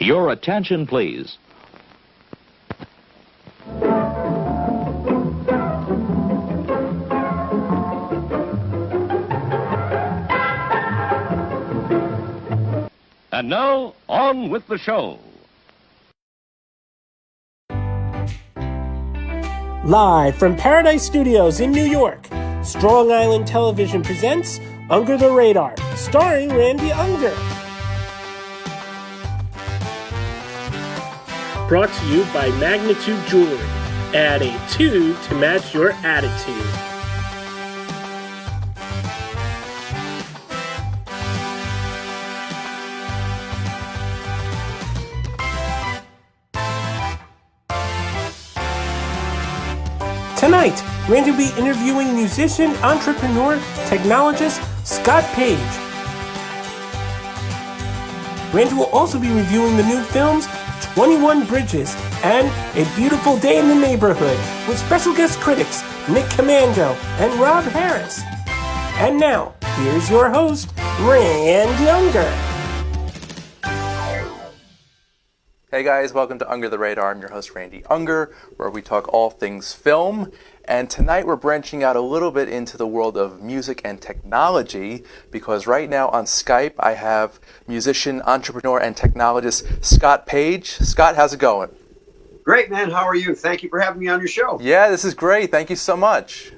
Your attention, please. And now, on with the show. Live from Paradise Studios in New York, Strong Island Television presents Under the Radar, starring Randy Unger. Brought to you by Magnitude Jewelry. Add a 2 to match your attitude. Tonight, Randy will be interviewing musician, entrepreneur, technologist Scott Page. Randy will also be reviewing the new films 21 Bridges and A Beautiful Day in the Neighborhood with special guest critics Nick Commando and Rob Harris. And now, here's your host, Randy Unger. Hey guys, welcome to Under the Radar. I'm your host, Randy Unger, where we talk all things film. And tonight we're branching out a little bit into the world of music and technology, because right now on Skype I have musician, entrepreneur, and technologist Scott Page. Scott, how's it going? Great, man. How are you? Thank you for having me on your show. Yeah, this is great. Thank you so much.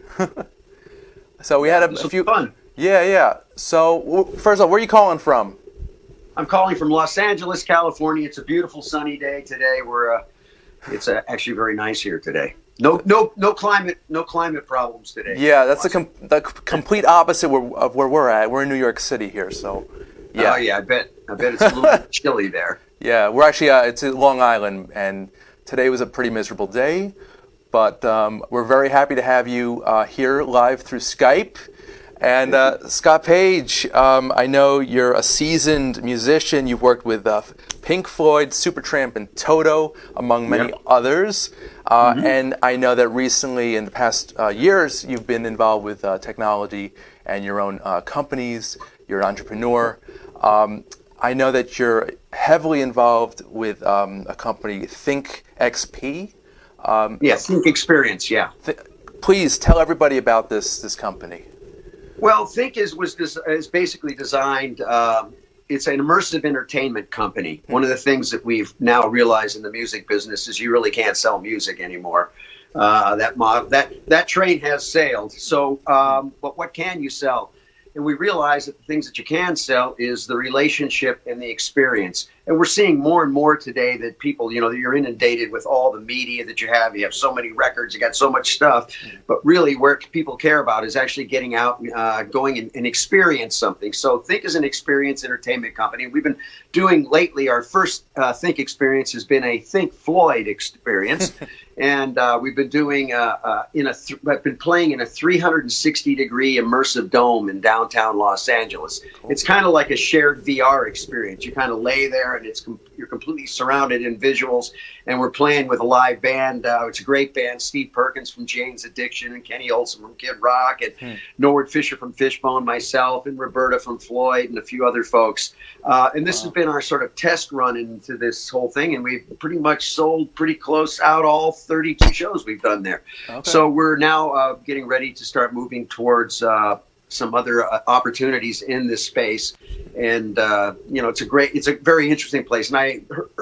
So we had a few fun. Yeah. So first of all, where are you calling from? I'm calling from Los Angeles, California. It's a beautiful sunny day today. It's actually very nice here today. No climate problems today. Yeah, that's the complete opposite of where we're at. We're in New York City here, so yeah. Oh yeah, I bet it's a little bit chilly there. Yeah, we're actually it's in Long Island, and today was a pretty miserable day, but we're very happy to have you here live through Skype. And Scott Page, I know you're a seasoned musician. You've worked with Pink Floyd, Supertramp, and Toto, among many others. And I know that recently, in the past years, you've been involved with technology and your own companies. You're an entrepreneur. I know that you're heavily involved with a company, ThinkXP. Think Experience, yeah. Please tell everybody about this company. Well, Think is basically designed. It's an immersive entertainment company. One of the things that we've now realized in the music business is you really can't sell music anymore. That train has sailed. So, but what can you sell? And we realize that the things that you can sell is the relationship and the experience. And we're seeing more and more today that people, you're inundated with all the media that you have. You have so many records, you got so much stuff. But really where people care about is actually getting out, going and experience something. So Think is an experience entertainment company. We've been doing lately, our first Think experience has been a Think Floyd experience. And we've been doing I've been playing in a 360-degree immersive dome in downtown Los Angeles. Cool. It's kind of like a shared VR experience. You kind of lay there and you're completely surrounded in visuals. And we're playing with a live band. It's a great band. Steve Perkins from Jane's Addiction, and Kenny Olson from Kid Rock, and Norwood Fisher from Fishbone, myself, and Roberta from Floyd, and a few other folks. And this has been our sort of test run into this whole thing. And we've pretty much sold pretty close out all 32 shows we've done there. Okay. So we're now getting ready to start moving towards some other opportunities in this space. And, it's a very interesting place. And I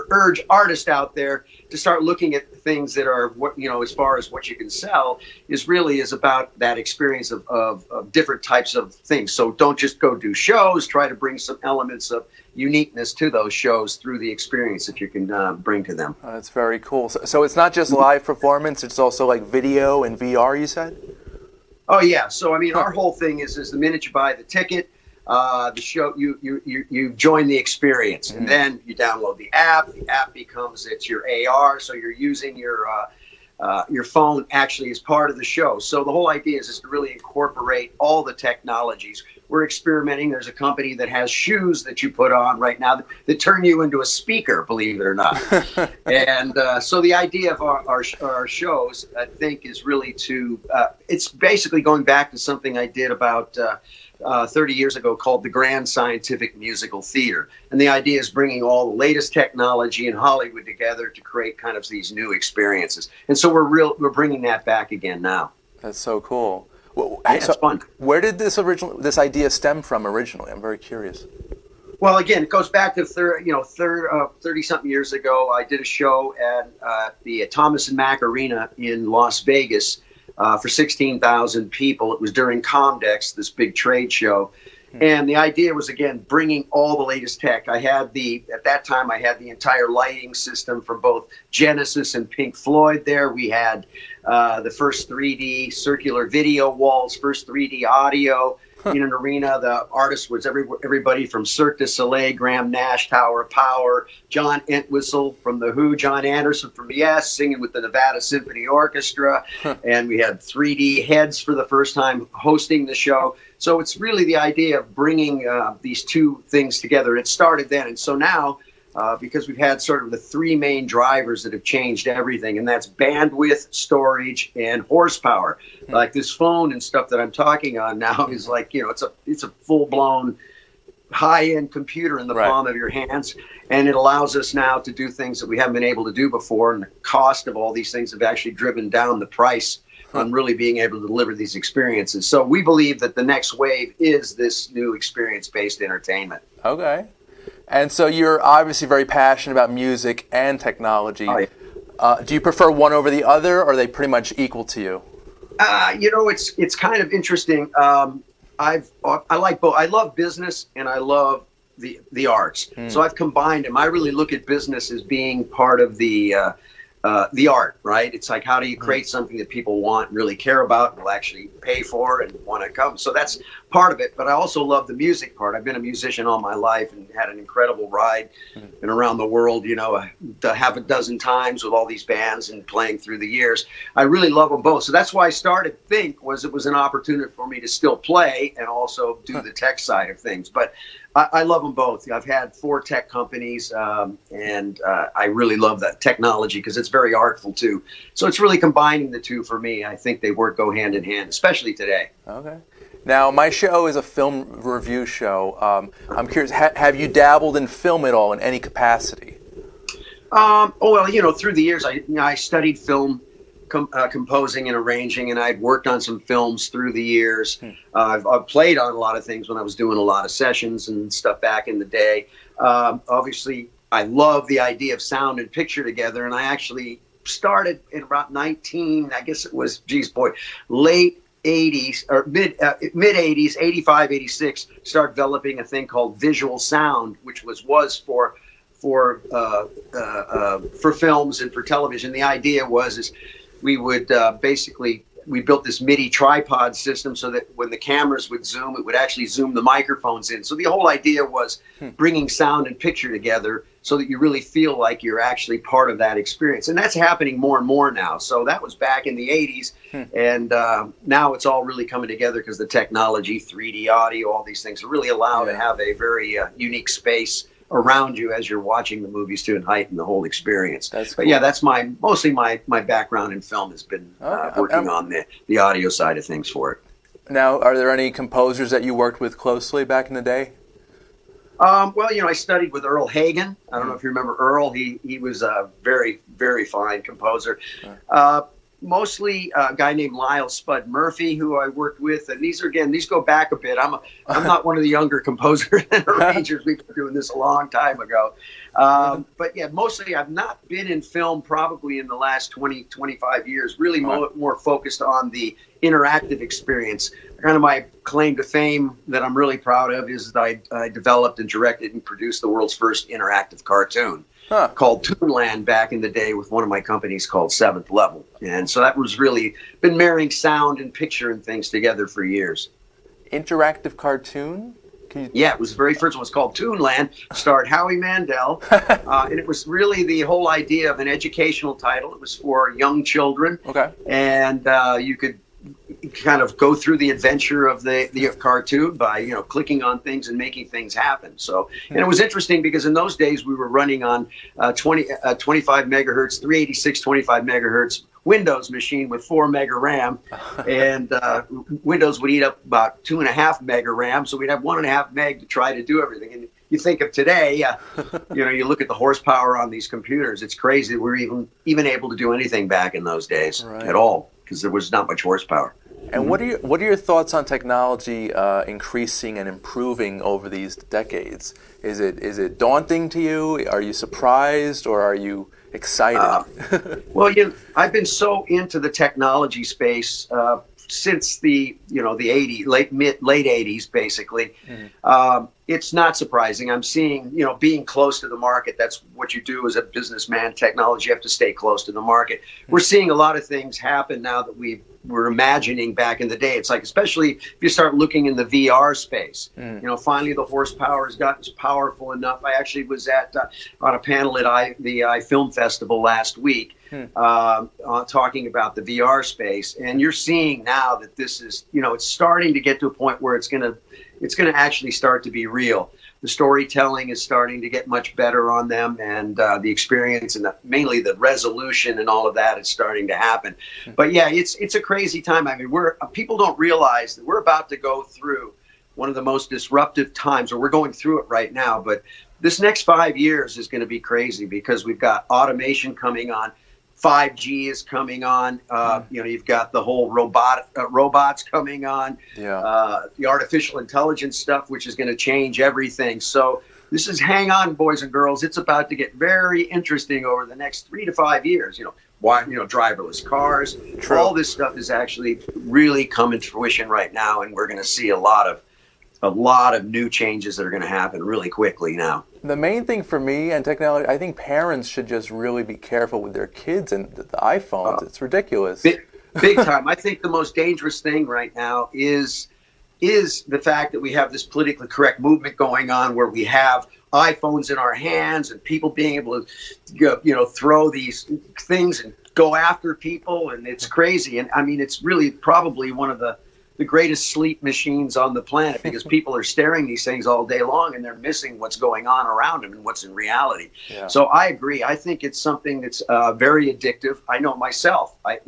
urge artists out there to start looking at things that are, as far as what you can sell is about that experience of different types of things. So don't just go do shows, try to bring some elements of uniqueness to those shows through the experience that you can bring to them. That's very cool. So it's not just live performance, it's also like video and VR, you said? Oh yeah. So our whole thing is the minute you buy the ticket, the show, you join the experience, and then you download the app. The app becomes your AR, so you're using your phone actually as part of the show. So the whole idea is to really incorporate all the technologies we're experimenting. There's a company that has shoes that you put on right now that turn you into a speaker, believe it or not. And so the idea of our shows, I think, is really to, it's basically going back to something I did about 30 years ago called the Grand Scientific Musical Theater. And the idea is bringing all the latest technology in Hollywood together to create kind of these new experiences. And so we're bringing that back again now. That's so cool. Well, yeah, it's fun. Where did this idea stem from originally? I'm very curious. Well, again, it goes back to 30-something years ago. I did a show at the Thomas and Mack Arena in Las Vegas for 16,000 people. It was during Comdex, this big trade show. And the idea was, again, bringing all the latest tech. At that time, I had the entire lighting system from both Genesis and Pink Floyd there. We had the first 3D circular video walls, first 3D audio in an arena. The artist was everybody from Cirque du Soleil, Graham Nash, Tower of Power, John Entwistle from The Who, John Anderson from Yes, singing with the Nevada Symphony Orchestra. And we had 3D heads for the first time hosting the show. So it's really the idea of bringing these two things together. It started then. And so now, because we've had sort of the three main drivers that have changed everything, and that's bandwidth, storage, and horsepower. Like this phone and stuff that I'm talking on now is like, it's a full-blown high-end computer in the palm of your hands, and it allows us now to do things that we haven't been able to do before, and the cost of all these things have actually driven down the price on really being able to deliver these experiences. So we believe that the next wave is this new experience-based entertainment. Okay. And so you're obviously very passionate about music and technology. Oh, yeah. Do you prefer one over the other, or are they pretty much equal to you? It's kind of interesting. I like both. I love business and I love the arts. So I've combined them. I really look at business as being part of the art, right? It's like, how do you create something that people want and really care about and will actually pay for and want to come? So that's part of it. But I also love the music part. I've been a musician all my life and had an incredible ride and around the world, half a dozen times with all these bands and playing through the years. I really love them both. So that's why I started Think, it was an opportunity for me to still play and also do the tech side of things. But I love them both. I've had 4 tech companies, and I really love that technology because it's very artful too. So it's really combining the two for me. I think they go hand in hand, especially today. Okay. Now, my show is a film review show. I'm curious, have you dabbled in film at all in any capacity? Through the years, I studied film composing and arranging, and I'd worked on some films through the years. I've played on a lot of things when I was doing a lot of sessions and stuff back in the day. Obviously, I love the idea of sound and picture together, and I actually started in about late 80s or mid 80s, 85, 86, started developing a thing called visual sound, which was for films and for television. The idea is we would we built this MIDI tripod system so that when the cameras would zoom, it would actually zoom the microphones in. So the whole idea was bringing sound and picture together so that you really feel like you're actually part of that experience. And that's happening more and more now. So that was back in the 80s. And now it's all really coming together because the technology, 3D audio, all these things really allow to have a very unique space around you as you're watching the movies too, and heighten the whole experience. But yeah, that's mostly my background in film has been working on the audio side of things for it. Now, are there any composers that you worked with closely back in the day? I studied with Earl Hagen. I don't know if you remember Earl. He was a very, very fine composer. Mostly a guy named Lyle Spud Murphy, who I worked with. And these go back a bit. I'm not one of the younger composers and arrangers. We've been doing this a long time ago. But yeah, mostly I've not been in film probably in the last 20, 25 years, really more focused on the interactive experience. Kind of my claim to fame that I'm really proud of is that I developed and directed and produced the world's first interactive cartoon. Called Toonland back in the day with one of my companies called Seventh Level. And so that was really been marrying sound and picture and things together for years. Interactive cartoon? Yeah, it was the very first one. It was called Toonland, starred Howie Mandel. And it was really the whole idea of an educational title. It was for young children. Okay. And you could kind of go through the adventure of the cartoon by, you know, clicking on things and making things happen. So, and it was interesting because in those days we were running on 25 megahertz, 386, 25 megahertz Windows machine with 4 mega RAM, and Windows would eat up about 2.5 mega RAM, so we'd have 1.5 meg to try to do everything. And you think of today, you know, you look at the horsepower on these computers, it's crazy that we're even able to do anything back in those days at all, because there was not much horsepower. And what are your thoughts on technology increasing and improving over these decades? Is it daunting to you? Are you surprised, or are you excited? Well, I've been so into the technology space since the 80s, late 80s, basically. It's not surprising. I'm seeing, you know, being close to the market. That's what you do as a businessman. Technology, you have to stay close to the market. We're seeing a lot of things happen now that we were imagining back in the day. It's like, especially if you start looking in the VR space, you know, finally the horsepower has gotten powerful enough. I actually was on a panel at the Film Festival last week, talking about the VR space, and you're seeing now that this is, you know, it's starting to get to a point where it's going to actually start to be real. The storytelling is starting to get much better on them, and the experience and mainly the resolution and all of that is starting to happen. But yeah, it's a crazy time. I mean, people don't realize that we're about to go through one of the most disruptive times, or we're going through it right now. But this next 5 years is going to be crazy because we've got automation coming on. 5G is coming on. You know, you've got the whole robots coming on. The artificial intelligence stuff, which is going to change everything. So this is, hang on, boys and girls. It's about to get very interesting over the next 3 to 5 years. You know, driverless cars. True. All this stuff is actually really coming to fruition right now, and we're going to see a lot of new changes that are going to happen really quickly now. The main thing for me and technology, I think parents should just really be careful with their kids and the iPhones. It's ridiculous. Big time. I think the most dangerous thing right now is the fact that we have this politically correct movement going on where we have iPhones in our hands and people being able to, you know, throw these things and go after people. And it's crazy. And I mean, it's really probably one of the greatest sleep machines on the planet, because people are staring these things all day long and they're missing what's going on around them and what's in reality. So I agree. I think it's something that's very addictive. I know myself. I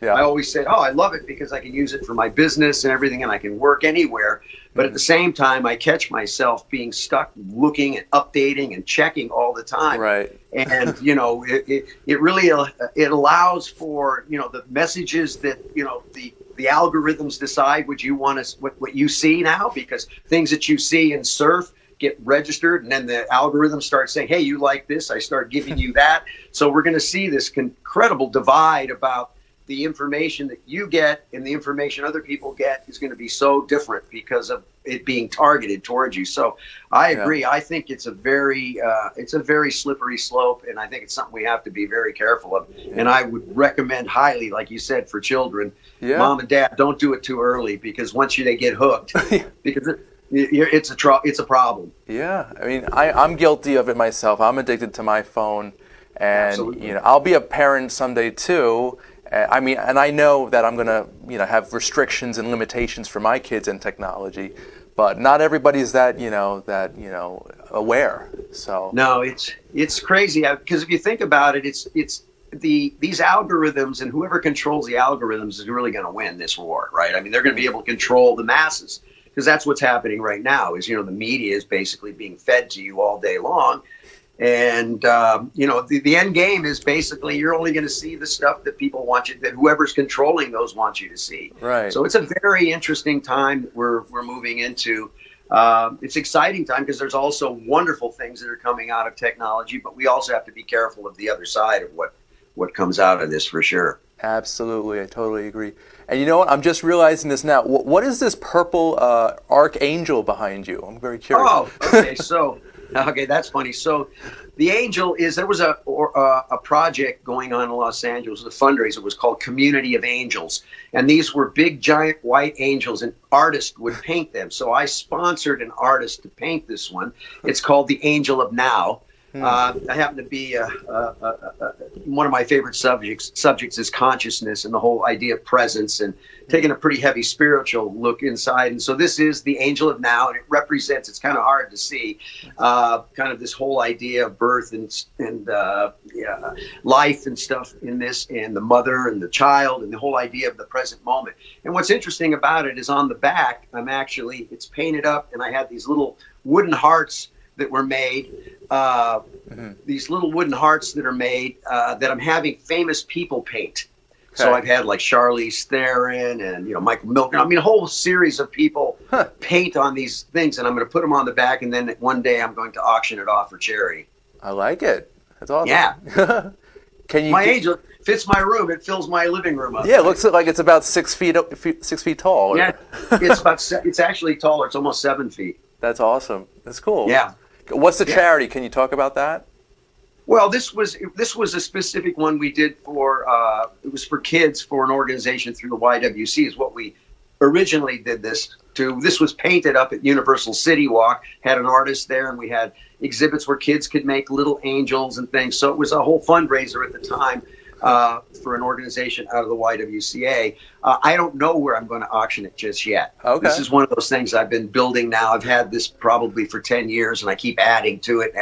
always said, I love it because I can use it for my business and everything, and I can work anywhere. But at the same time, I catch myself being stuck looking and updating and checking all the time. Right. And, you know, it really it allows for, you know, the messages that, you know, the algorithms decide what you want to, what you see now, because things that you see in surf get registered, and then the algorithm starts saying, hey, you like this, I start giving you that. So we're going to see this incredible divide about the information that you get and the information other people get is going to be so different because of it being targeted towards you. So I agree. I think it's a very slippery slope, and I think it's something we have to be very careful of. And I would recommend highly, like you said, for children, mom and dad, don't do it too early, because once they get hooked, because it's a problem. Yeah, I mean, I'm guilty of it myself. I'm addicted to my phone, and Absolutely. You know, I'll be a parent someday too. I mean, and I know that I'm going to, you know, have restrictions and limitations for my kids in technology, but not everybody's that aware. So no, it's crazy, because if you think about it, it's these algorithms, and whoever controls the algorithms is really going to win this war, right? I mean, they're going to be able to control the masses, because that's what's happening right now. Is, you know, the media is basically being fed to you all day long. And, you know, the end game is basically you're only going to see the stuff that people want you, that whoever's controlling those wants you to see. Right. So it's a very interesting time that we're moving into. It's exciting time because there's also wonderful things that are coming out of technology, but we also have to be careful of the other side of what comes out of this, for sure. Absolutely. I totally agree. And you know what? I'm just realizing this now. What is this purple archangel behind you? I'm very curious. Oh, okay. Okay, that's funny. So the Angel there was a project going on in Los Angeles, a fundraiser. It was called Community of Angels. And these were big, giant white angels, and artists would paint them. So I sponsored an artist to paint this one. It's called The Angel of Now. I happen to be one of my favorite subjects is consciousness and the whole idea of presence, and taking a pretty heavy spiritual look inside. And so this is the Angel of Now, and it represents, it's kind of hard to see, kind of this whole idea of birth and life and stuff in this, and the mother and the child, and the whole idea of the present moment. And what's interesting about it is on the back, it's painted up, and I had these little wooden hearts that were made, these little wooden hearts that are made that I'm having famous people paint. Okay. So I've had like Charlize Theron and Michael Milken. I mean, a whole series of people paint on these things, and I'm going to put them on the back, and then one day I'm going to auction it off for charity. I like it. That's awesome. Yeah. My angel fits my room. It fills my living room up. Yeah, it looks like it's about 6 feet tall. Yeah, it's actually taller. It's almost 7 feet. That's awesome. That's cool. Yeah. What's the charity? Can you talk about that? Well, this was a specific one we did for it was for kids, for an organization through the YWC is what we originally did this to. This was painted up at Universal City Walk, had an artist there, and we had exhibits where kids could make little angels and things. So it was a whole fundraiser at the time for an organization out of the YWCA. I don't know where I'm going to auction it just yet. Okay. This is one of those things I've been building now. I've had this probably for 10 years, and I keep adding to it.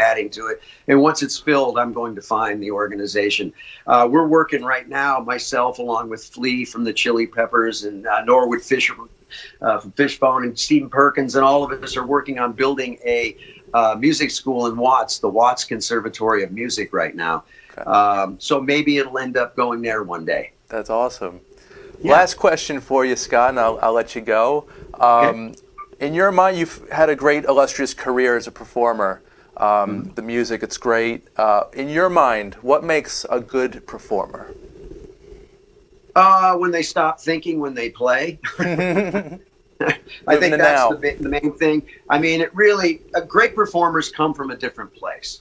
And once it's filled, I'm going to find the organization. We're working right now, myself, along with Flea from the Chili Peppers, and Norwood Fisher from Fishbone, and Stephen Perkins, and all of us are working on building a music school in Watts, the Watts Conservatory of Music right now. Okay. So maybe it'll end up going there one day. That's awesome. Yeah. Last question for you, Scott, and I'll let you go. Okay. In your mind, you've had a great, illustrious career as a performer. The music, it's great. In your mind, what makes a good performer? When they stop thinking when they play. I think that's the main thing. I mean, great performers come from a different place.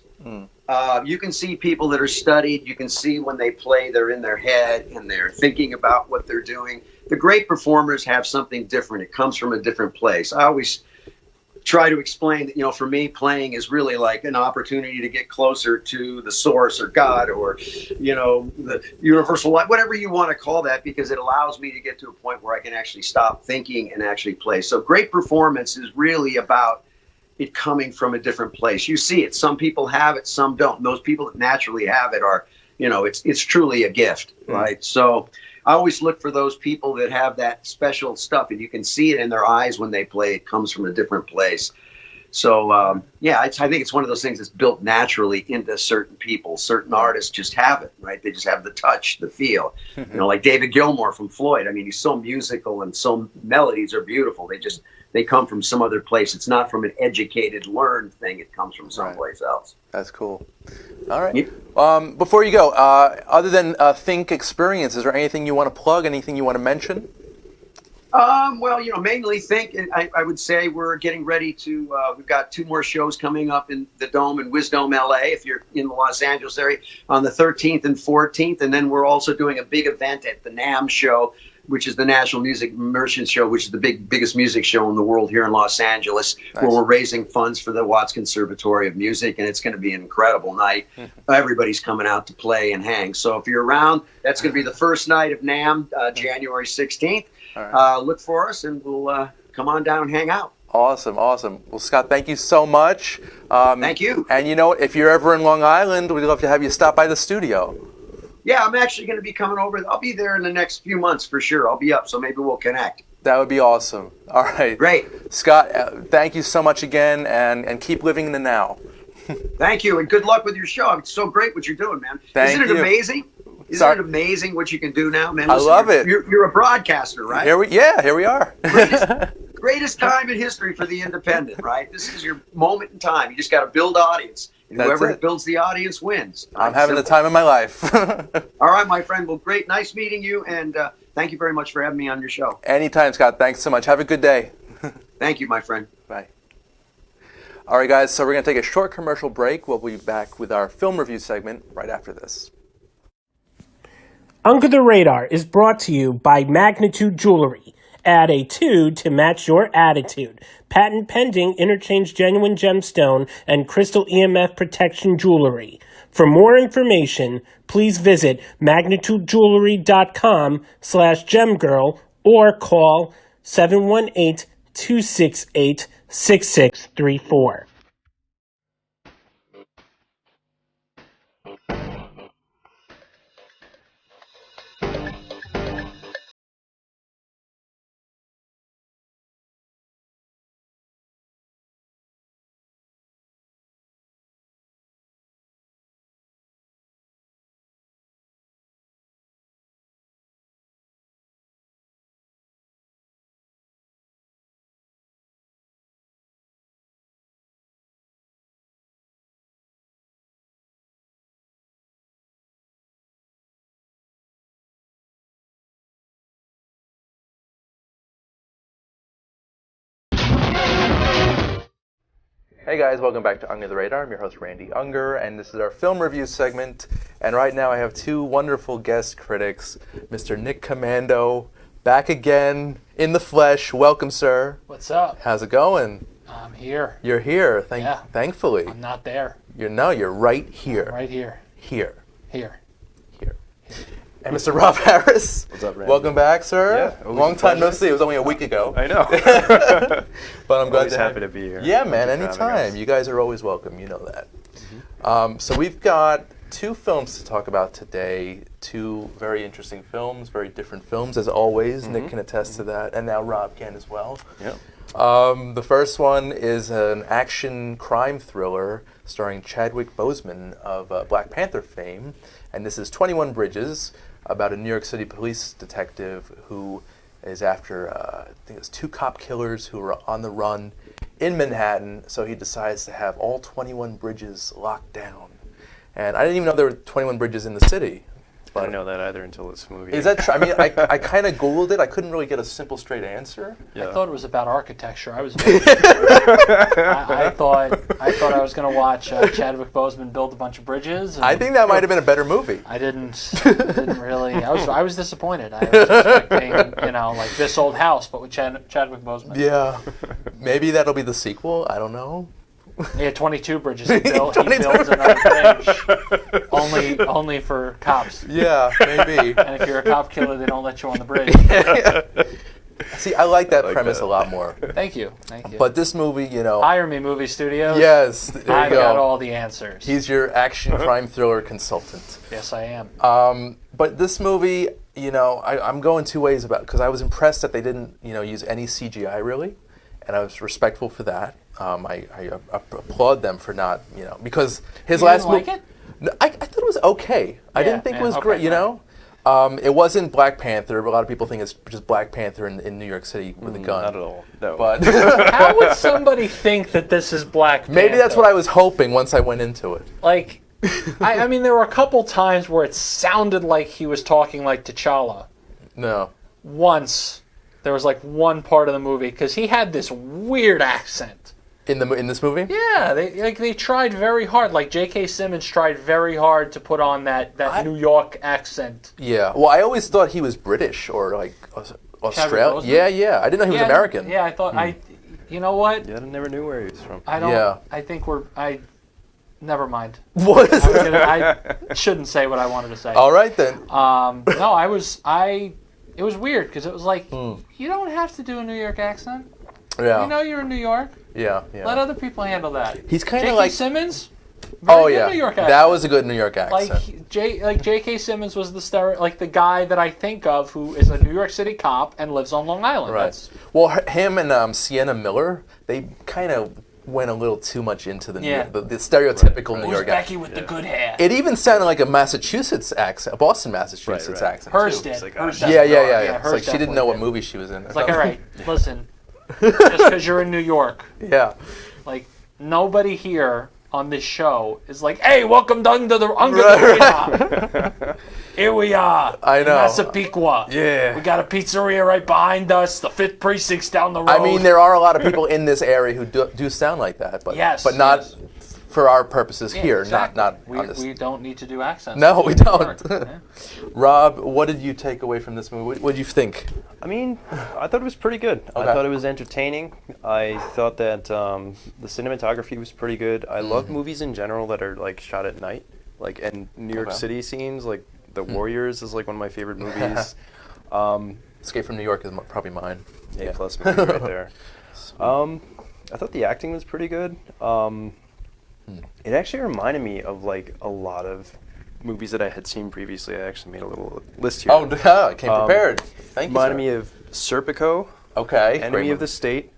You can see people that are studied. You can see when they play, they're in their head and they're thinking about what they're doing. The great performers have something different. It comes from a different place. I always try to explain that, for me, playing is really like an opportunity to get closer to the source or God or, the universal life, whatever you want to call that, because it allows me to get to a point where I can actually stop thinking and actually play. So great performance is really about it coming from a different place. You see it. Some people have it, some don't. And those people that naturally have it are, it's truly a gift, right? So I always look for those people that have that special stuff, and you can see it in their eyes when they play. It comes from a different place. So, I think it's one of those things that's built naturally into certain people. Certain artists just have it, right? They just have the touch, the feel. Like David Gilmour from Floyd. I mean, he's so musical, and so melodies are beautiful. They come from some other place. It's not from an educated, learned thing. It comes from someplace else. That's cool. All right. Yeah. Before you go, other than Think Experience, is there anything you want to plug, anything you want to mention? Mainly Think. I would say we're getting ready to, we've got 2 more shows coming up in the Dome in Wisdom, LA, if you're in the Los Angeles area, on the 13th and 14th. And then we're also doing a big event at the NAMM show, which is the National Music Immersion Show, which is the biggest music show in the world here in Los Angeles, nice. Where we're raising funds for the Watts Conservatory of Music, and it's going to be an incredible night. Everybody's coming out to play and hang. So if you're around, that's going to be the first night of NAMM, January 16th. Right. Look for us, and we'll come on down and hang out. Awesome. Well, Scott, thank you so much. Thank you. And if you're ever in Long Island, we'd love to have you stop by the studio. Yeah, I'm actually going to be coming over. I'll be there in the next few months for sure. I'll be up, so maybe we'll connect. That would be awesome. All right. Great. Scott, thank you so much again, and keep living in the now. Thank you, and good luck with your show. It's so great what you're doing, man. Isn't it amazing? Isn't it amazing what you can do now, man? Listen, I love it. You're a broadcaster, right? Here we are. Greatest time in history for the independent, right? This is your moment in time. You just got to build audience. And whoever builds the audience wins. I'm having the time of my life. All right, my friend. Well, great. Nice meeting you. And thank you very much for having me on your show. Anytime, Scott. Thanks so much. Have a good day. Thank you, my friend. Bye. All right, guys. So we're going to take a short commercial break. We'll be back with our film review segment right after this. Under the Radar is brought to you by Magnitude Jewelry Add a 2 to match your attitude. Patent pending, interchange genuine gemstone and crystal EMF protection jewelry. For more information, please visit magnitudejewelry.com/gemgirl or call 718-268-6634. Hey guys, welcome back to Under the Radar. I'm your host Randy Unger, and this is our film review segment. And right now I have two wonderful guest critics, Mr. Nick Commando, back again in the flesh. Welcome, sir. What's up? How's it going? I'm here. You're here, Yeah. thankfully. I'm not there. You're right here. I'm right here. Here. Here. And Mr. Rob Harris. What's up, Randy? Welcome back, sir. Yeah, always Long a time no pleasure. see. It was only a week ago. I know. But I'm glad Always to happy to be here. Yeah, man, Thank you for having anytime. us. You guys are always welcome. You know that. So we've got two films to talk about today. Two very interesting films, very different films, as always. Nick can attest to that, and now Rob can as well. Yep. The first one is an action crime thriller starring Chadwick Boseman of Black Panther fame, and this is 21 Bridges, about a New York City police detective who is after, I think it's two cop killers who are on the run in Manhattan, so he decides to have all 21 bridges locked down. And I didn't even know there were 21 bridges in the city. I didn't know that either until this movie. Is that true? I mean, I kind of Googled it. I couldn't really get a simple, straight answer. Yeah. I thought it was about architecture. I was. I thought I was going to watch Chadwick Boseman build a bunch of bridges. And I think that might have been a better movie. I didn't really. I was disappointed. I was expecting, like This Old House, but with Chadwick Boseman. Yeah. Maybe that'll be the sequel. I don't know. Yeah, 22 bridges. He builds another bridge, only for cops. Yeah, maybe. And if you're a cop killer, they don't let you on the bridge. See, I like that like premise that. a lot more. Thank you. But this movie, Hire me, movie studios. yes, there you I've go. got all the answers. He's your action crime thriller consultant. Yes, I am. But this movie, I'm going two ways about it, because I was impressed that they didn't, use any CGI really, and I was respectful for that. I applaud them for not, because his You last didn't like movie. it? No, I thought it was okay. I didn't think it was okay, great, fine. It wasn't Black Panther, but a lot of people think it's just Black Panther in New York City with a gun. Not at all. No. But How would somebody think that this is Black Panther? maybe that's what I was hoping once I went into it. Like, I mean, there were a couple times where it sounded like he was talking like T'Challa. No. Once, there was like one part of the movie, because he had this weird accent. In this movie? Yeah, they tried very hard. Like J.K. Simmons tried very hard to put on that New York accent. Yeah. Well, I always thought he was British or like Australian. Boseman? Yeah. I didn't know he was American. Yeah, I thought you know what? Yeah, I never knew where he was from. I don't. Yeah. I think never mind. What is it? I shouldn't say what I wanted to say. All right then. No, it was weird because it was like you don't have to do a New York accent. Yeah. You know you're in New York. Yeah. Let other people handle that. He's kind J.K. of like. Simmons. Oh very good yeah. New York accent. That was a good New York accent. Like J.K. Simmons was the guy that I think of who is a New York City cop and lives on Long Island. Right. That's, Well, him and Sienna Miller, they kind of went a little too much into the the stereotypical New who's York accent. Becky with the good hair? It even sounded like a Massachusetts accent, a Boston, Massachusetts Right. accent. Hers too. did. It's like, Hers Yeah. definitely- It's hers like she didn't know definitely what did. movie she was in. It's like, all right, listen, just because you're in New York, Yeah. like nobody here on this show is like, hey, welcome to Under the Radar. Here we are. I know. Massapequa. Yeah. We got a pizzeria right behind us. The 5th Precinct's down the road. I mean, there are a lot of people in this area who do sound like that, but Yes, but not yes. for our purposes Yeah, here, exactly. not we, on this. we don't need to do accents. No, we don't. Yeah. Rob, what did you take away from this movie? What did you think? I mean, I thought it was pretty good. I Okay. thought it was entertaining. I thought that the cinematography was pretty good. I love movies in general that are like shot at night, like and New York Okay. City scenes. Like The Warriors is like one of my favorite movies. Escape from New York is probably mine. A plus movie right there. I thought the acting was pretty good. It actually reminded me of like a lot of movies that I had seen previously. I actually made a little list here. Oh, I came prepared. Thank you. Reminded sir. me of Serpico, Okay. great Enemy of the movie. State,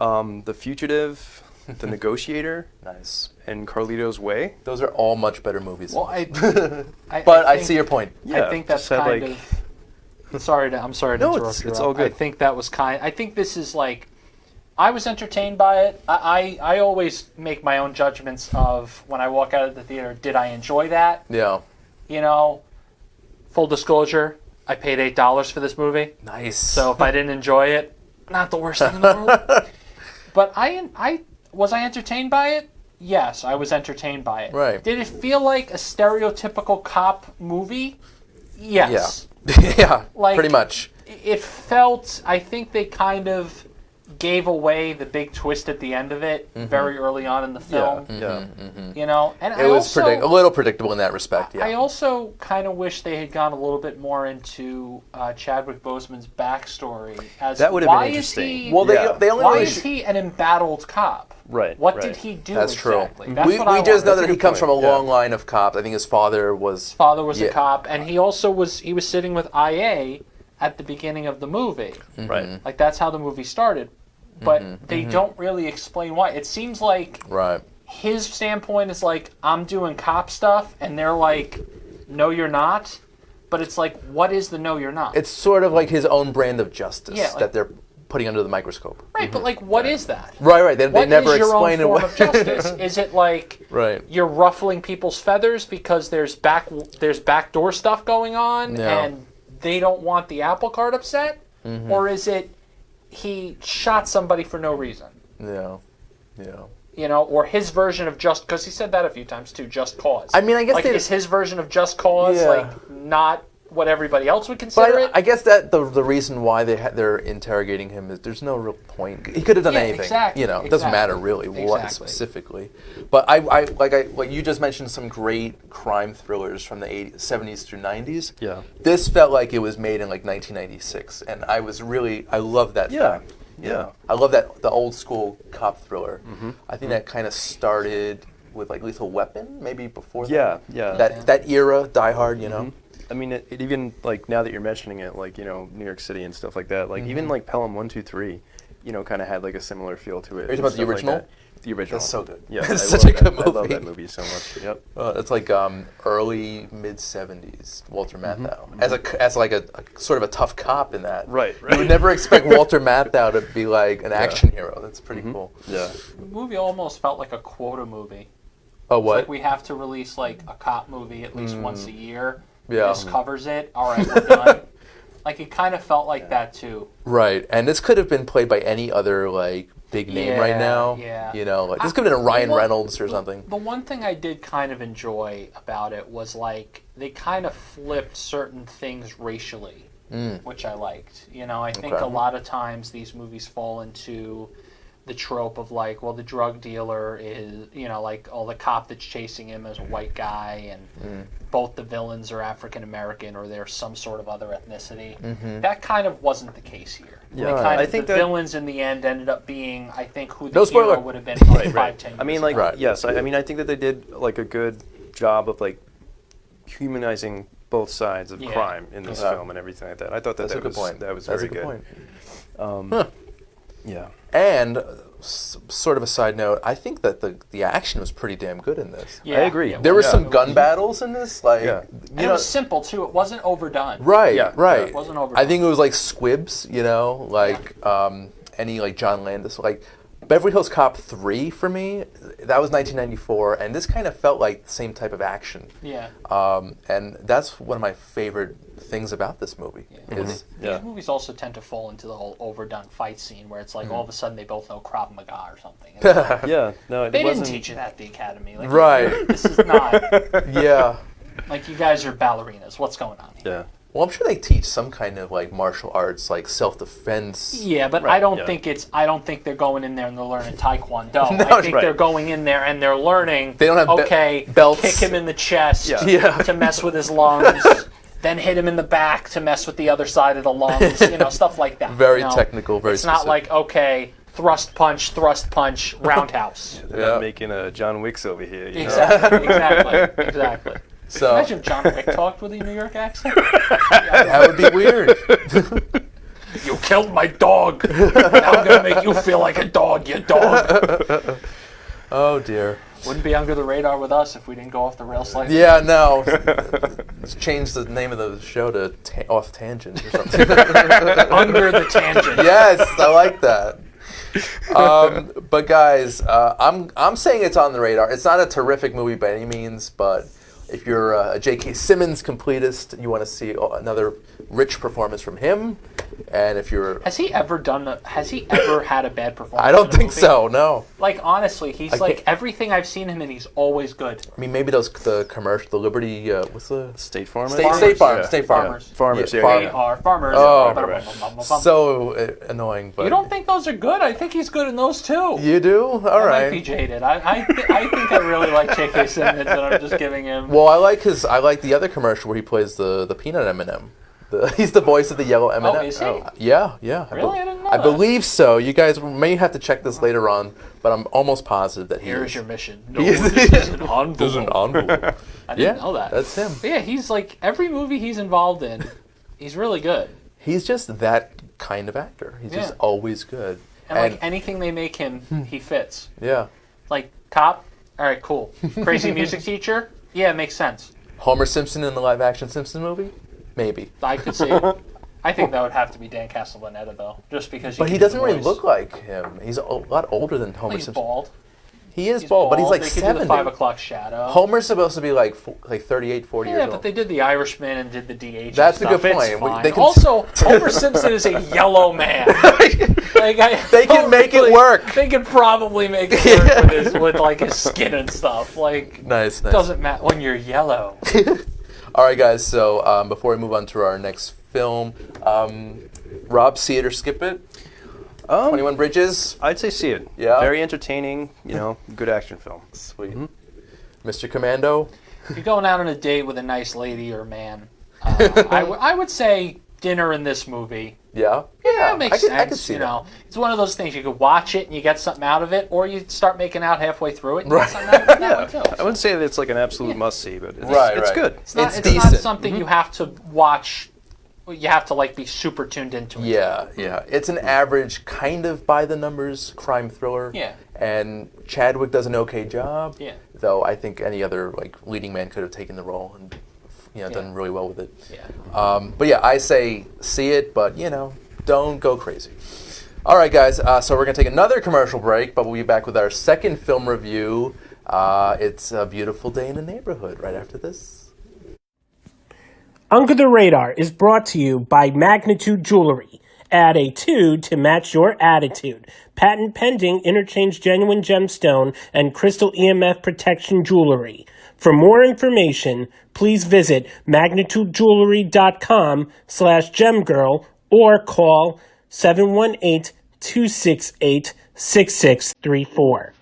The Fugitive, The Negotiator, Nice. and Carlito's Way. Those are all much better movies. Well, I but I think- see your point. Yeah, I think that's just had, kind like- of. I'm sorry to No, interrupt you. it's Rob. all good. I think that was I think this is like. I was entertained by it. I always make my own judgments of when I walk out of the theater. Did I enjoy that? Yeah. You know, full disclosure, I paid $8 for this movie. Nice. So if I didn't enjoy it, not the worst thing in the world. But I was I entertained by it? Yes, I was entertained by it. Right. Did it feel like a stereotypical cop movie? Yes. Yeah. Like- pretty much. It felt. I think they kind of gave away the big twist at the end of it very early on in the film. Yeah. You know, and It was a little predictable in that respect. Yeah. I also kind of wish they had gone a little bit more into Chadwick Boseman's backstory. As That would have been why interesting. Is he, well, Yeah. they only why really is he an embattled cop? Right, What right. did he do? That's true. exactly? That's we what I just know wonder. that he good comes point, from a yeah. long line of cops. I think his father was. Father was Yeah. a cop, and he also was. He was sitting with IA at the beginning of the movie. Right. Like that's how the movie started. But they don't really explain why. It seems like Right. his standpoint is like, I'm doing cop stuff, and they're like, no, you're not. But it's like, what is the no, you're not? It's sort of like his own brand of justice Yeah, like- that they're putting under the microscope. right, but like, what is that? Right. They What never is your explain own it. form of justice? Is it like Right. you're ruffling people's feathers because there's backdoor stuff going on, Yeah. and they don't want the apple cart upset? Or is it he shot somebody for no reason? Yeah. Yeah. You know, or his version of just because he said that a few times too, just cause. I mean, I guess like they- is his version of just cause Yeah. like not what everybody else would But consider it? I guess that the reason why they're interrogating him is there's no real point. He could have done Yeah, anything. exactly, You know, it doesn't matter exactly, really what exactly. specifically. But like you just mentioned some great crime thrillers from the 80s, 70s through 90s. Yeah. This felt like it was made in like 1996, and I love that. Yeah. fact. Yeah. I love that the old school cop thriller. I think that kind of started with like Lethal Weapon, maybe before. Yeah, that. yeah. That era, Die Hard. You know. I mean, it even, like, now that you're mentioning it, like, you know, New York City and stuff like that, like, even, like, Pelham 1, 2, 3, you know, kind of had, like, a similar feel to it. Are you talking and about the stuff like original? that. The original. That's so good. Yeah. It's I such love a good that. I love movie. that movie so much. Yep. It's like early mid '70s Walter Matthau as like a sort of a tough cop in that. Right, You right. would never expect Walter Matthau to be like an action hero. That's pretty cool. Yeah. the movie almost felt like a quota movie. Oh, It's what? like we have to release like a cop movie at least once a year. Yeah. This covers it. All right, we're done. Like it kind of felt like that too. Right, and this could have been played by any other like big name right Yeah, now. yeah. You know, like this could have been a Ryan Well, Reynolds or something. The one thing I did kind of enjoy about it was like they kind of flipped certain things racially, which I liked. You know, I think Okay. a lot of times these movies fall into the trope of like, well, the drug dealer is, you know, like, oh, the cop that's chasing him is a white guy, and both the villains are African American or they're some sort of other ethnicity. That kind of wasn't the case here. Yeah, They kind I of, think the that- villains in the end ended up being, I think, who the No spoiler. hero would have been probably Right. 5-10 years I mean, like, ago. Right. yes, I mean, I think that they did, like, a good job of, like, humanizing both sides of Yeah. crime in this Okay. film and everything like that. I thought that That's a that good was point. that was That's very a good good. point. Yeah. And sort of a side note, I think that the action was pretty damn good in this. Yeah, I agree. yeah, There well, was yeah, some it gun was- battles in this, like Yeah. And you it know, was simple too. It wasn't overdone. right, Yeah, right. it wasn't overdone. I think it was like squibs, you know, like any like John Landis, like Beverly Hills Cop 3 for me, that was 1994, and this kind of felt like the same type of action. Yeah. And that's one of my favorite things about this movie. Is These movies also tend to fall into the whole overdone fight scene where it's like all of a sudden they both know Krav Maga or something. It's like, Yeah, no, it they wasn't. didn't teach it at the academy. Like, Right. This is not yeah. like you guys are ballerinas. What's going on here? Yeah. Well, I'm sure they teach some kind of like martial arts, like self-defense. Yeah, but Right, I don't yeah. think it's. I don't think they're going in there and they're learning Taekwondo. No, I think right. they're going in there and they're learning. They don't have okay. belts. Kick him in the chest Yeah. to mess with his lungs. Then hit him in the back to mess with the other side of the lungs. Stuff like that. Very you know? technical, very It's not specific. like okay, thrust, punch, roundhouse. They're not making a John Wicks over here. You know? Exactly. So Imagine if John Wick talked with a New York accent. that would be weird. You killed my dog. Now I'm gonna make you feel like a dog, you dog. Oh dear. Wouldn't be under the radar with us if we didn't go off the rails slightly. Yeah, no. Let's change the name of the show to Off Tangent or something. Under the tangent. Yes, I like that. But guys, I'm saying it's on the radar. It's not a terrific movie by any means, but if you're a J.K. Simmons completist, you want to see another rich performance from him. And if you're, Has he ever had a bad performance? I don't in a think movie? so. No. Like honestly, he's I like can't- everything I've seen him in. He's always good. I mean, maybe the commercial, the Liberty. What's the State Farm. State Farmers. Farm? Yeah. State Farm. Farmers. Farmers. Yeah, Yeah, farm- They are farmers. Oh, right. So annoying. But You don't think those are good? I think he's good in those too. you do? All I right. might be jaded. I think I really like J.K. Simmons, and I'm just giving him. Well, I like the other commercial where he plays the peanut M&M. He's the voice of the yellow M&M. Oh, is he? Yeah. Really? I didn't know I that. believe so. You guys may have to check this later on, but I'm almost positive that he Here's is. your mission. No, He is- this is an envelope. This is an envelope. I didn't know that. That's him. But yeah, he's like every movie he's involved in, he's really good. He's just that kind of actor. He's just Yeah. always good. And like anything they make him, he fits. Yeah. Like cop, all right, cool. Crazy music teacher, yeah, it makes sense. Homer Simpson in the live-action Simpson movie? Maybe. I could see. I think that would have to be Dan Castellaneta though, just because. But he doesn't really look like him. He's a lot older than Homer He's Simpson. bald. He is bald, but he's like they could 70. do the 5 o'clock shadow. Homer's supposed to be like 38, 40 years Yeah, old. but they did the Irishman and did the DH. That's a and stuff. good It's point. fine. They can- Also, Homer Simpson is a yellow man. Like, They can make it really- work. They could probably make it work with like his skin and stuff. Like, Nice. doesn't matter when you're yellow. All right, guys. So before we move on to our next film, Rob, see it or skip it? 21 Bridges. I'd say see it. Yeah? Very entertaining. Good action film. Sweet. Mr. Commando. If you're going out on a date with a nice lady or man, I would say dinner in this movie. Yeah. Yeah, it makes sense. I could see you that. know, it's one of those things you could watch it and you get something out of it, or you start making out halfway through it and Right. get something out of that one too. I wouldn't say that it's like an absolute must see, but it's, Right, it's right. good. It's not, It's it's not decent. something you have to watch. You have to like be super tuned into it. Yeah. It's an average, kind of by the numbers crime thriller. Yeah. And Chadwick does an okay job. Yeah. Though I think any other leading man could have taken the role and done really well with it. Yeah. But yeah, I say see it, but don't go crazy. All right, guys. So we're gonna take another commercial break, but we'll be back with our second film review. It's A Beautiful Day in the Neighborhood. Right after this. Under the Radar is brought to you by Magnitude Jewelry. Add a 2 to match your attitude. Patent pending interchange genuine gemstone and crystal EMF protection jewelry. For more information, please visit magnitudejewelry.com/gemgirl or call 718-268-6634.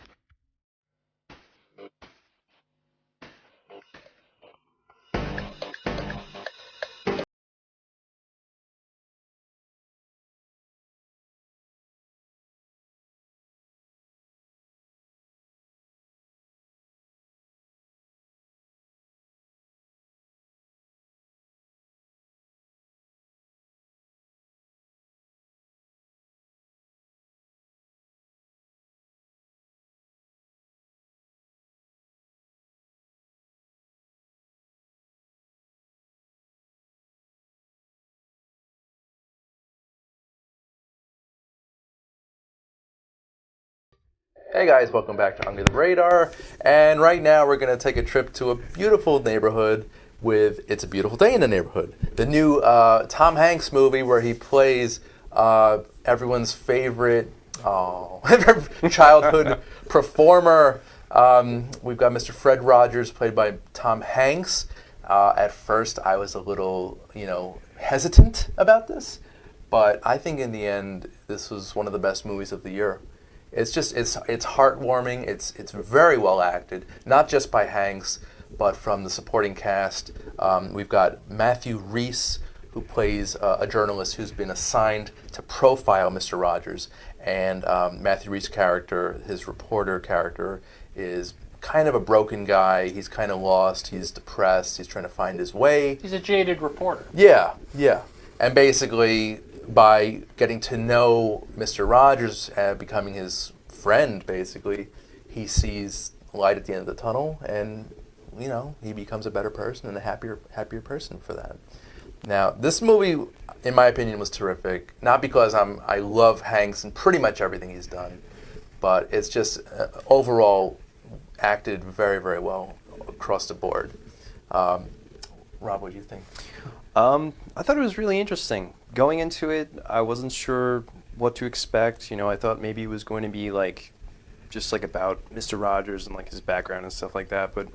Hey guys, welcome back to Under the Radar. And right now we're going to take a trip to a beautiful neighborhood with It's a Beautiful Day in the Neighborhood. The new Tom Hanks movie where he plays everyone's favorite childhood performer. We've got Mr. Fred Rogers, played by Tom Hanks. At first I was a little, hesitant about this, but I think in the end this was one of the best movies of the year. It's heartwarming. It's very well acted, not just by Hanks, but from the supporting cast. We've got Matthew Rhys, who plays a journalist who's been assigned to profile Mr. Rogers, and Matthew Rhys' character, his reporter character, is kind of a broken guy. He's kind of lost. He's depressed. He's trying to find his way. He's a jaded reporter. Yeah. And basically, by getting to know Mr. Rogers, becoming his friend, basically, he sees light at the end of the tunnel, and he becomes a better person and a happier person for that. Now, this movie, in my opinion, was terrific. Not because I love Hanks and pretty much everything he's done, but it's just overall acted very, very well across the board. Rob, what do you think? I thought it was really interesting. Going into it, I wasn't sure what to expect. I thought maybe it was going to be just about Mr. Rogers and his background and stuff like that, but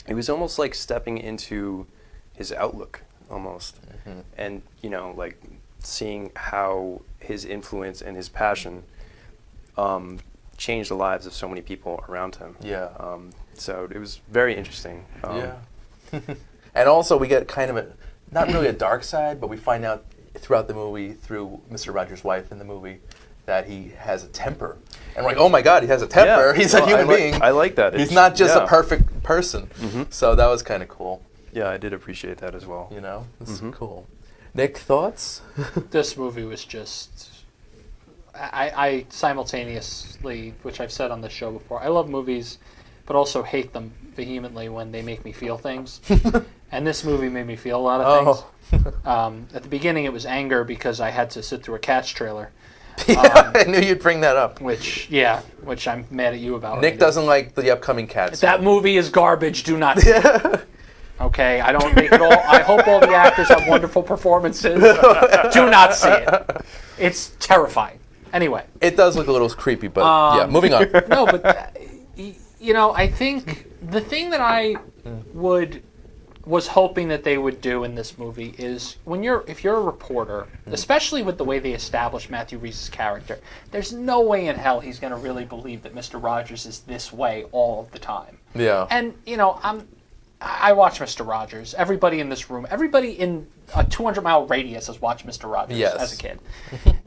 it was almost like stepping into his outlook almost. Mm-hmm. And seeing how his influence and his passion changed the lives of so many people around him. Yeah. So it was very interesting. Yeah. And also we get kind of not really a dark side, but we find out throughout the movie, through Mr. Rogers' wife in the movie, that he has a temper. And we're like, oh my God, he has a temper. Yeah. He's a human being. I like that. He's not just a perfect person. Mm-hmm. So that was kind of cool. Yeah, I did appreciate that as well. This is cool. Nick, thoughts? This movie was just... I simultaneously, which I've said on this show before, I love movies, but also hate them vehemently when they make me feel things. And this movie made me feel a lot of things. At the beginning, it was anger because I had to sit through a Cats trailer. I knew you'd bring that up. Which I'm mad at you about. Nick doesn't like the upcoming Cats. That movie is garbage. Do not see it. Okay, I don't make it all. I hope all the actors have wonderful performances. Do not see it. It's terrifying. Anyway, it does look a little creepy, but yeah. Moving on. No, but I think the thing that I was hoping that they would do in this movie is if you're a reporter, especially with the way they established Matthew Rhys' character, there's no way in hell he's going to really believe that Mr. Rogers is this way all of the time. Yeah. And I watch Mr. Rogers. Everybody in this room, everybody in a 200-mile radius has watched Mr. Rogers as a kid.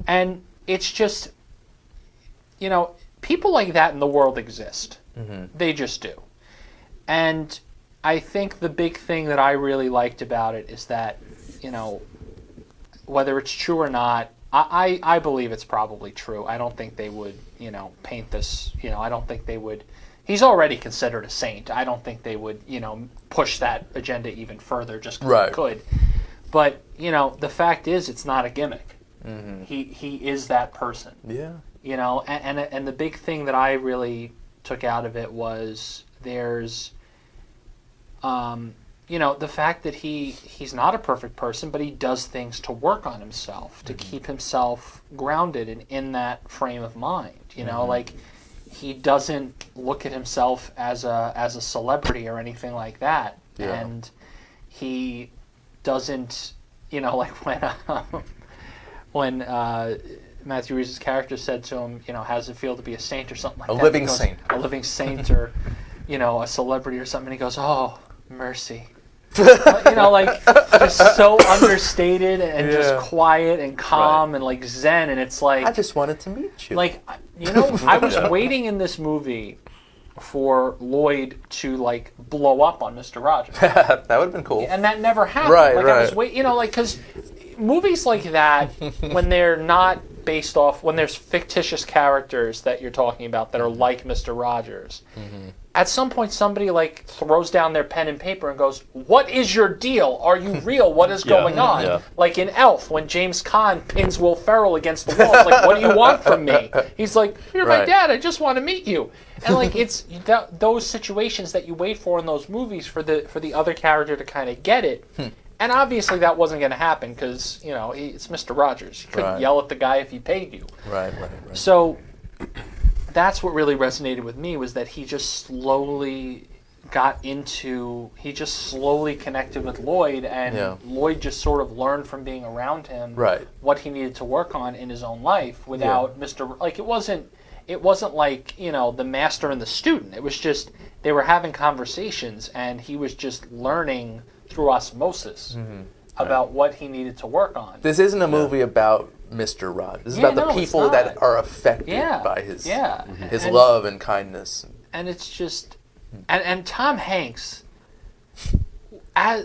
And it's just, people like that in the world exist. Mm-hmm. They just do. And I think the big thing that I really liked about it is that, whether it's true or not, I believe it's probably true. I don't think they would, paint this, I don't think they would. He's already considered a saint. I don't think they would, push that agenda even further just because they could. But, the fact is, it's not a gimmick. Mm-hmm. He is that person. Yeah. And the big thing that I really took out of it was there's, the fact that he's not a perfect person, but he does things to work on himself, to keep himself grounded and in that frame of mind. He doesn't look at himself as a celebrity or anything like that. Yeah. And he doesn't, when Matthew Rhys' character said to him, how does it feel to be a saint or something like that? A living saint or, a celebrity or something. And he goes, oh, mercy. Just so understated and just quiet and calm and zen. And it's like... I just wanted to meet you. I was waiting in this movie for Lloyd to blow up on Mr. Rogers. That would have been cool. And that never happened. I was waiting, because movies like that, when they're not based off when there's fictitious characters that you're talking about that are like Mr. Rogers. At some point, somebody like throws down their pen and paper and goes, "What is your deal? Are you real? What is going on?" Yeah. Like in Elf, when James Caan pins Will Ferrell against the wall, it's like, "What do you want from me?" He's like, "You're my Right. dad. I just want to meet you." And like it's those situations that you wait for in those movies for the other character to kind of get it. And obviously that wasn't going to happen because it's Mr. Rogers. He couldn't Right. yell at the guy if he paid you. Right. So that's what really resonated with me, was that he just slowly connected with Lloyd, and Yeah. Lloyd just sort of learned from being around him Right. what he needed to work on in his own life without like it wasn't like the master and the student. It was just they were having conversations and he was just learning through osmosis about what he needed to work on. This isn't a movie about Mr. Rogers. This is Yeah, about the no, it's people that not. are affected Yeah, by his and- love and kindness. And it's just and Tom Hanks, I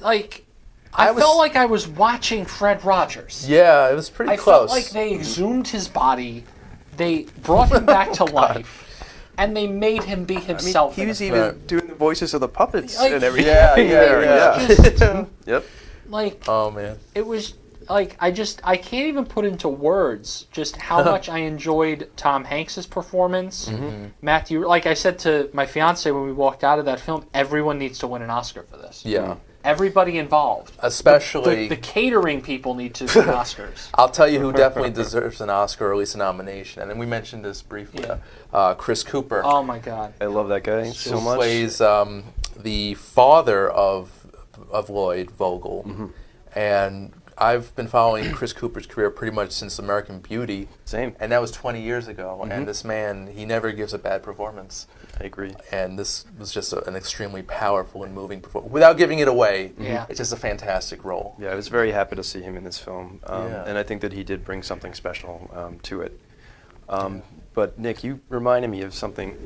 felt like I was watching Fred Rogers. Yeah, it was pretty I close. felt like they exhumed his body, they brought him back to life, and they made him be himself. He in was a even film. doing the voices of the puppets Like- and everything. Yeah. Just, Yep. like Oh man. it was like I can't even put into words just how much I enjoyed Tom Hanks's performance. Matthew, like I said to my fiance when we walked out of that film, everyone needs to win an Oscar for this. Yeah. Everybody involved. Especially The catering people need to win Oscars. I'll tell you who definitely deserves an Oscar or at least a nomination, and then we mentioned this briefly. Chris Cooper, Oh my God. I love that guy so who much. plays the father of Lloyd Vogel, and I've been following Chris Cooper's career pretty much since American Beauty. Same. And that was 20 years ago, and this man, he never gives a bad performance. I agree. And this was just an extremely powerful and moving performance. Without giving it away, Yeah. it's just a fantastic role. Yeah, I was very happy to see him in this film, Yeah. and I think that he did bring something special to it. But Nick, you reminded me of something.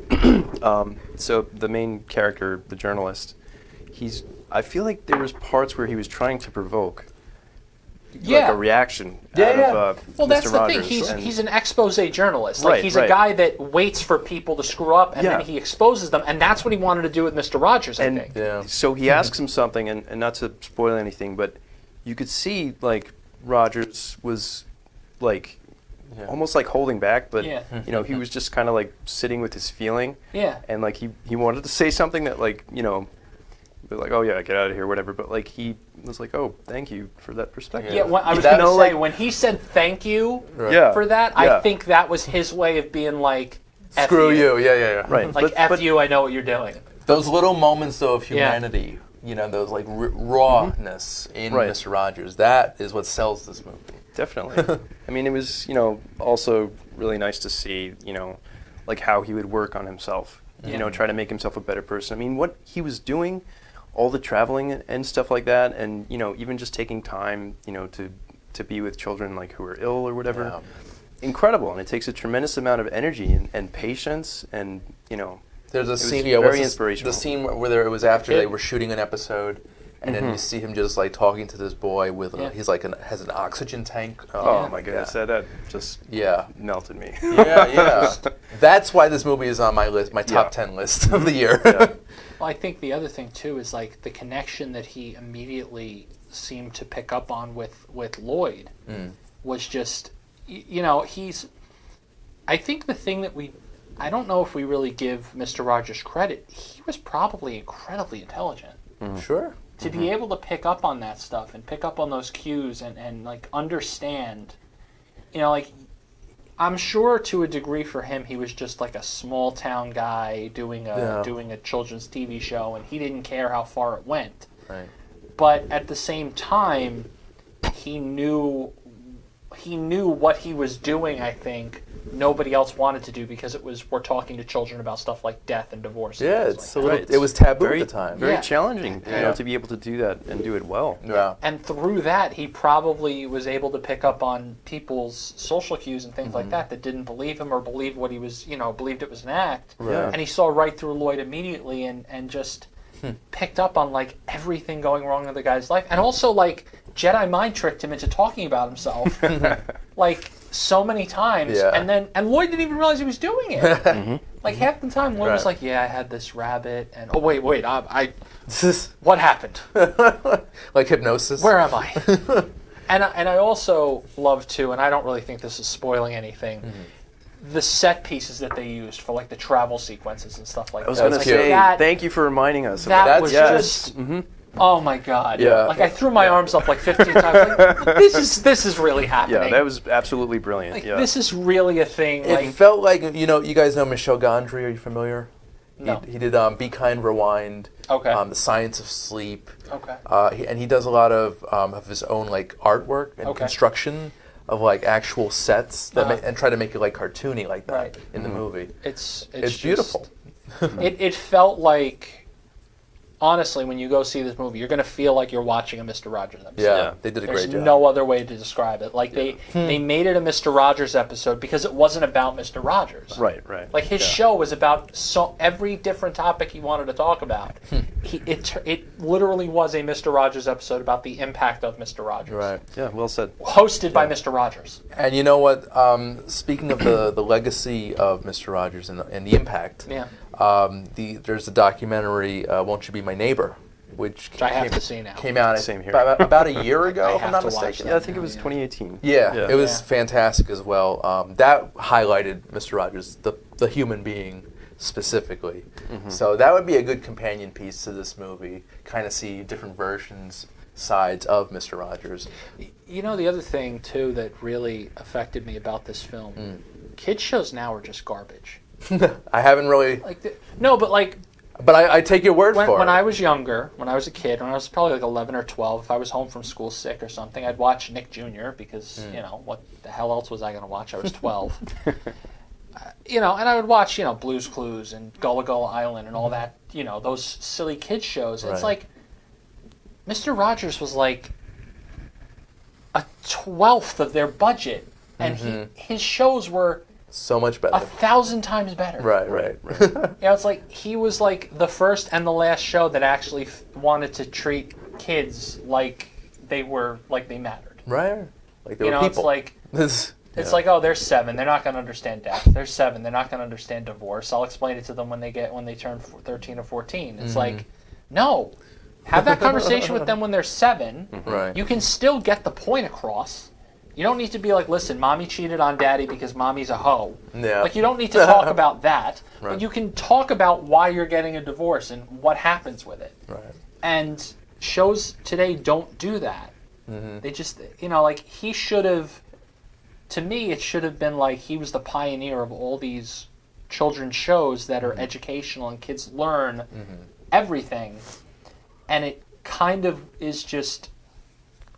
So the main character, the journalist, I feel like there was parts where he was trying to provoke like a reaction out of Well, Mr. that's the Rogers. thing. and- He's an expose journalist. Like Right, he's a right. guy that waits for people to screw up and Yeah. then he exposes them, and that's what he wanted to do with Mr. Rogers. I And think. Yeah. so he asks him something, and not to spoil anything, but you could see like Rogers was like almost like holding back, but Yeah. he was just kind of like sitting with his feeling, Yeah. and like he wanted to say something that like be like, oh yeah, get out of here, whatever. But like he was like, oh, thank you for that perspective. Yeah, I was That- going to say, like- when he said thank you Yeah. for that, Yeah. I think that was his way of being like, F Screw you. Yeah. Right. Like, F you, I know what you're doing. Those little moments, though, of humanity, those like rawness in Right. Mr. Rogers, that is what sells this movie. Definitely. I mean, it was, also really nice to see, like how he would work on himself, try to make himself a better person. I mean, what he was doing, all the traveling and stuff like that, and, even just taking time, to be with children like who are ill or whatever. Yeah. Incredible. And it takes a tremendous amount of energy and patience and, There's a was scene, very what's inspirational. the scene where it was after Kid. they were shooting an episode, and then you see him just like talking to this boy with, Yeah. he's like has an oxygen tank. oh my goodness, that just Yeah. melted me. Yeah. That's why this movie is on my list, my top 10 list of the year. Well, I think the other thing, too, is like the connection that he immediately seemed to pick up on with Lloyd was just, he's. I think the thing that I don't know if we really give Mr. Rogers credit. He was probably incredibly intelligent. Sure. To be able to pick up on that stuff and pick up on those cues and like understand, like I'm sure to a degree for him he was just like a small town guy doing a children's TV show, and he didn't care how far it went. Right. But at the same time, he knew what he was doing. I think nobody else wanted to do because we're talking to children about stuff like death and divorce. And Yeah, things it's like a that. little, it was taboo very, at the time. Very Yeah. challenging, Yeah. to be able to do that and do it well. Yeah. And through that, he probably was able to pick up on people's social cues and things like that didn't believe him or believed what he was, believed it was an act. Right. And he saw right through Lloyd immediately and just picked up on like everything going wrong in the guy's life. And also like Jedi mind tricked him into talking about himself. Like so many times, Yeah. and Lloyd didn't even realize he was doing it. Like half the time, Lloyd was Right. like, "Yeah, I had this rabbit," and oh wait, I This is what happened? like hypnosis. Where am I? and I also love too, and I don't really think this is spoiling anything. The set pieces that they used for like the travel sequences and stuff like I was that. going to Like, say, that, thank you for reminding us. that That's was yes. just. Oh my God! Yeah. Like I threw my arms up like 15 times. Like, this is really happening. Yeah, that was absolutely brilliant. Like, yeah. this is really a thing. It Like felt like, you guys know Michel Gondry. Are you familiar? No. He did Be Kind, Rewind. Okay. The Science of Sleep. Okay. And he does a lot of his own like artwork and Okay. construction of like actual sets that Uh-huh. and try to make it like cartoony like that Right. in the movie. It's It's just- beautiful. It felt like, honestly, when you go see this movie, you're going to feel like you're watching a Mr. Rogers episode. Yeah, Yeah. they did a There's great job. no other way to describe it. Like they made it a Mr. Rogers episode because it wasn't about Mr. Rogers. right. Like his show was about every different topic he wanted to talk about. It literally was a Mr. Rogers episode about the impact of Mr. Rogers. Right. Yeah, well said. Hosted by Mr. Rogers. And you know what? Speaking of the legacy of Mr. Rogers and the impact, Yeah. there's a documentary, Won't You Be My Neighbor, which I have to see now. came out Same here. about a year ago, I if have I'm not to watch mistaken. Yeah, I think it was 2018. Yeah, it was Yeah. fantastic as well. That highlighted Mr. Rogers, the human being specifically. So that would be a good companion piece to this movie. Kind of see different sides of Mr. Rogers. You know, the other thing, too, that really affected me about this film, kids shows now are just garbage. I haven't really, No, but like, but I take your word for when it. I was younger, when I was a kid, when I was probably like 11 or 12, if I was home from school sick or something, I'd watch Nick Jr. because, what the hell else was I going to watch? I was 12. And I would watch, Blue's Clues and Gullah Gullah Island and all that, those silly kids shows. And it's Right. like, Mr. Rogers was like a 12th of their budget, and his shows were So much better. 1,000 times better. Right. It's like he was like the first and the last show that actually wanted to treat kids like they mattered. Right. Like they were It's people. like it's like, oh, they're 7. They're not going to understand death. They're 7. They're not going to understand divorce. I'll explain it to them when they turn 13 or 14. It's like, no, have that conversation with them when they're 7. Right. You can still get the point across. You don't need to be like, listen, mommy cheated on daddy because mommy's a hoe. Yeah. Like, you don't need to talk about that. Right. But you can talk about why you're getting a divorce and what happens with it. Right. And shows today don't do that. They just, like, he should have, to me, it should have been like he was the pioneer of all these children's shows that are educational and kids learn everything. And it kind of is just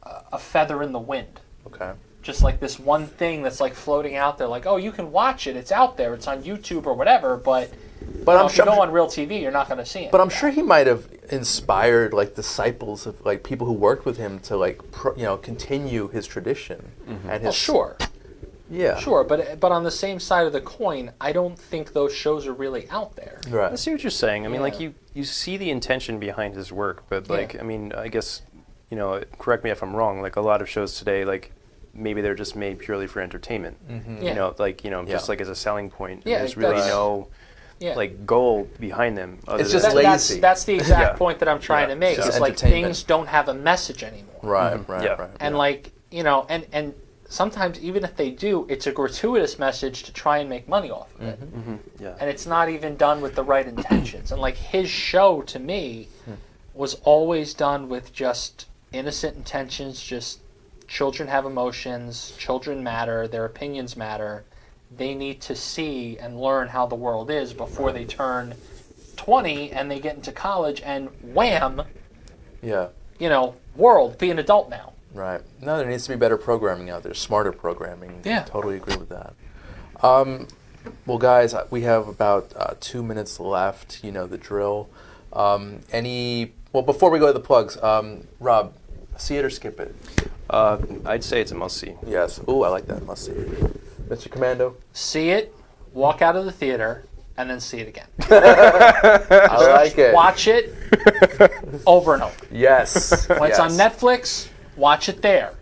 a feather in the wind. Okay. Just like this one thing that's like floating out there, like, oh, you can watch it. It's out there. It's on YouTube or whatever. But if you go on real TV, you're not going to see it. But I'm sure he might have inspired like disciples of like people who worked with him to like continue his tradition and his. Well, sure. Yeah. Sure, but on the same side of the coin, I don't think those shows are really out there. Right. I see what you're saying. I mean, like Yeah. you see the intention behind his work, but like Yeah. I mean, I guess correct me if I'm wrong. Like a lot of shows today, like maybe they're just made purely for entertainment. Yeah. Just like as a selling point. Yeah, There's really that's- no Yeah. like goal behind them. Other It's than just That's, lazy. that's the exact Yeah. point that I'm trying Yeah. to make. Just It's like entertainment. things don't have a message anymore. Right. Right. Yeah. Right. And like, and sometimes even if they do, it's a gratuitous message to try and make money off of it. Yeah. And it's not even done with the right intentions. And like his show to me was always done with just innocent intentions, just children have emotions, children matter, their opinions matter. They need to see and learn how the world is before they turn 20 and they get into college and wham, Yeah. world, be an adult now. Right. No, there needs to be better programming out there, smarter programming. Yeah. Totally agree with that. Well, guys, we have about 2 minutes left. You know the drill. Before we go to the plugs, Rob, see it or skip it? I'd say it's a must see. Yes. Ooh, I like that. Must see. Mr. Commando? See it, walk out of the theater, and then see it again. I like it. Watch it over and over. Yes. When it's on Netflix, watch it there.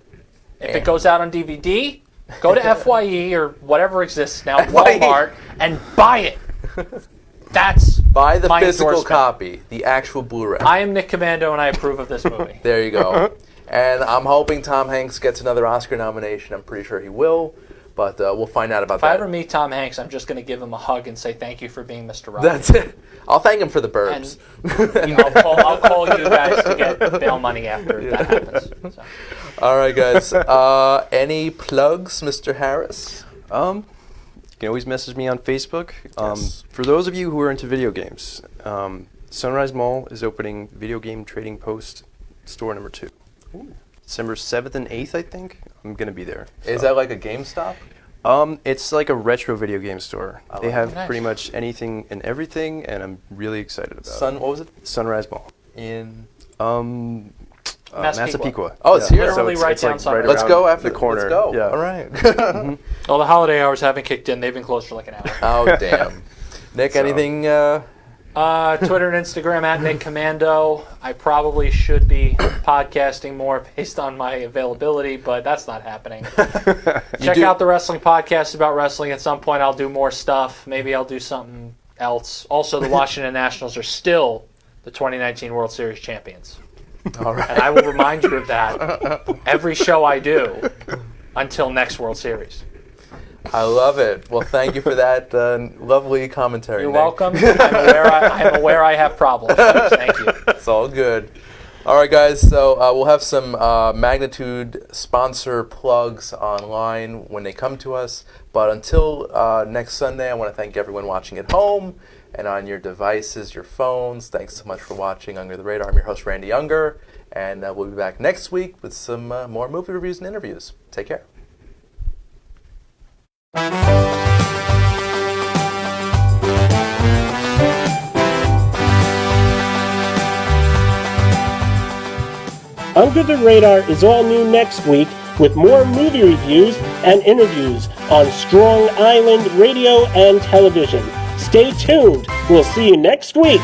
If it goes out on DVD, Go to FYE or whatever exists now, FYE. Walmart, and buy it. That's Buy the my physical endorsement. copy, the actual Blu-ray. I am Nick Commando, and I approve of this movie. There you go. And I'm hoping Tom Hanks gets another Oscar nomination. I'm pretty sure he will, but we'll find out about If I that. ever meet Tom Hanks, I'm just going to give him a hug and say thank you for being Mr. Robert. That's it. I'll thank him for the And burbs. I'll call you guys to get bail money after that happens. So. All right, guys. Any plugs, Mr. Harris? You can always message me on Facebook. Yes. For those of you who are into video games, Sunrise Mall is opening Video Game Trading Post store number 2. December 7th and 8th, I think. I'm going to be there. Is that like a GameStop? It's like a retro video game store. They have Nice. pretty much anything and everything, and I'm really excited about it. What was it? Sunrise Mall. In. Massapequa. Oh, it's here. Literally right down Sunrise. Let's around go after the corner. Let's go. Yeah. All right. Well, the holiday hours haven't kicked in. They've been closed for like an hour. Oh, damn. Nick, anything? Twitter and Instagram at Nick Commando. I probably should be podcasting more based on my availability, but that's not happening. Check out the wrestling podcast about wrestling. At some point, I'll do more stuff. Maybe I'll do something else. Also, the Washington Nationals are still the 2019 World Series champions. All right. And I will remind you of that every show I do until next World Series. I love it. Well, thank you for that lovely commentary. You're Nick. welcome. I'm aware I have problems. Thank you. It's all good. All right, guys. So we'll have some Magnitude sponsor plugs online when they come to us. But until next Sunday, I want to thank everyone watching at home and on your devices, your phones. Thanks so much for watching Under the Radar. I'm your host, Randy Unger, and we'll be back next week with some more movie reviews and interviews. Take care. Under the Radar is all new next week with more movie reviews and interviews on Strong Island Radio and Television. Stay tuned. We'll see you next week.